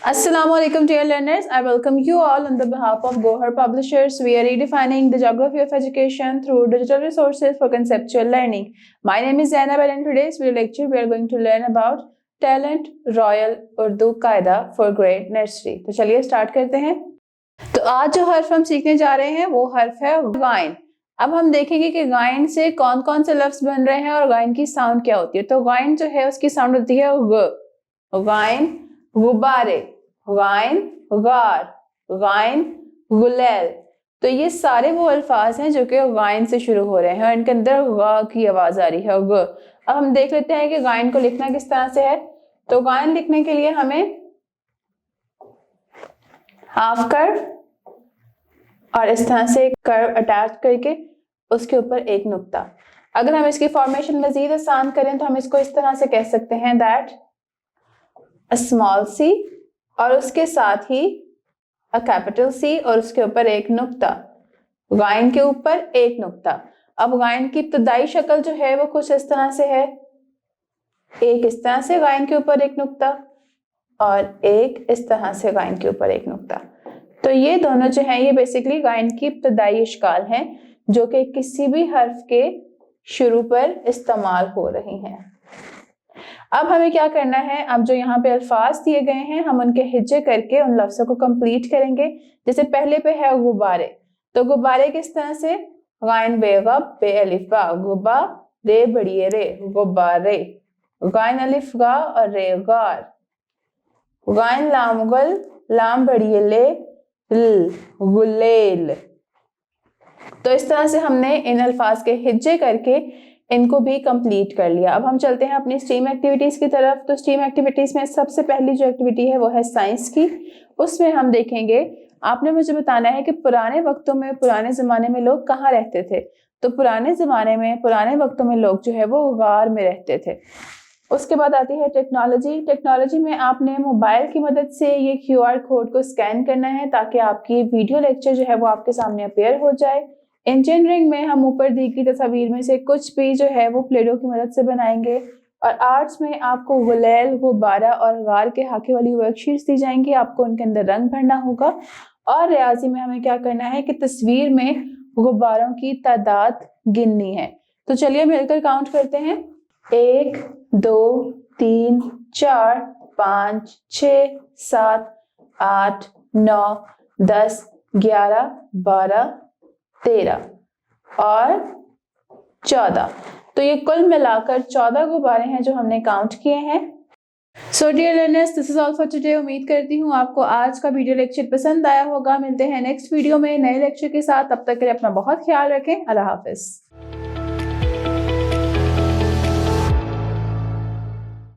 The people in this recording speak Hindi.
Assalamualaikum dear learners, I welcome you all on the behalf of Gohar Publishers. We are redefining the geography of education through digital resources for conceptual learning. My name is Zainab and in today's video lecture we are going to learn about Talent Royal Urdu Qaida for Grade Nursery. तो चलिए स्टार्ट करते हैं। तो आज जो हर्फ हम सीखने जा रहे हैं वो हर्फ है गाइन। अब हम देखेंगे कि गाइन से कौन कौन से लफ्ज बन रहे हैं और गाइन की साउंड क्या होती है। तो गाइन जो है उसकी साउंड होती है ग, गाइन गुब्बारे, गाइन गार, गाइन गुलेल। तो ये सारे वो अल्फाज हैं जो कि गाइन से शुरू हो रहे हैं और इनके अंदर गा की आवाज आ रही है ग। अब हम देख लेते हैं कि गाइन को लिखना किस तरह से है। तो गाइन लिखने के लिए हमें हाफ कर और इस तरह से कर्व अटैच करके उसके ऊपर एक नुक्ता। अगर हम इसकी फॉर्मेशन मजीद आसान करें तो हम इसको इस तरह से कह सकते हैं दैट अ स्मॉल सी और उसके साथ ही अ कैपिटल सी और उसके ऊपर एक नुक्ता, गाइन के ऊपर एक नुक्ता। अब गाइन की इब्तदाई शक्ल जो है वो कुछ इस तरह से है, एक इस तरह से गाइन के ऊपर एक नुक्ता और एक इस तरह से गाइन के ऊपर एक नुक्ता। तो ये दोनों जो है ये बेसिकली गाइन की इब्तदाई इश्काल हैं जो कि किसी भी हर्फ के शुरू पर इस्तेमाल हो रही हैं। अब हमें क्या करना है, अब जो यहाँ पे अल्फाज दिए गए हैं हम उनके हिज्जे करके उन लफ्ज़ों को कंप्लीट करेंगे। जैसे पहले पे है गुब्बारे, तो गुब्बारे किस तरह से, गाइन बेगब बे अलिफ बा, गुब्बा रे बड़िए रे, गुब्बारे, गाइन अलिफ गा और रे गार, गाइन लाम गुल लाम बड़िए ले ल, गुलेल। तो इस तरह से हमने इन अल्फाज के हिज्जे करके इनको भी कंप्लीट कर लिया। अब हम चलते हैं अपनी स्ट्रीम एक्टिविटीज की तरफ। तो स्ट्रीम एक्टिविटीज में सबसे पहली जो एक्टिविटी है वो है साइंस की। उसमें हम देखेंगे, आपने मुझे बताना है कि पुराने वक्तों में, पुराने ज़माने में लोग कहाँ रहते थे। तो पुराने ज़माने में, पुराने वक्तों में लोग जो है वो गार में रहते थे। उसके बाद आती है टेक्नोलॉजी। टेक्नोलॉजी में आपने मोबाइल की मदद से ये QR कोड को स्कैन करना है ताकि आपकी वीडियो लेक्चर जो है वो आपके सामने अपीयर हो जाए। इंजीनियरिंग में हम ऊपर दी गई तस्वीर में से कुछ भी जो है वो प्लेडो की मदद से बनाएंगे। और आर्ट्स में आपको गुलेल, गुब्बारा और गार के हाके वाली वर्कशीट्स दी जाएंगी, आपको उनके अंदर रंग भरना होगा। और रियाजी में हमें क्या करना है कि तस्वीर में गुब्बारों की तादाद गिननी है। तो चलिए मिलकर काउंट करते हैं, 1 2 3 4 5 6 7 8 9 10 11 12 13 और 14। तो ये कुल मिलाकर 14 गुब्बारे हैं जो हमने काउंट किए हैं। So dear learners, this is all for today. उम्मीद करती हूँ आपको आज का वीडियो लेक्चर पसंद आया होगा। मिलते हैं नेक्स्ट वीडियो में नए लेक्चर के साथ। तब तक के लिए अपना बहुत ख्याल रखें। अल्लाह हाफिज।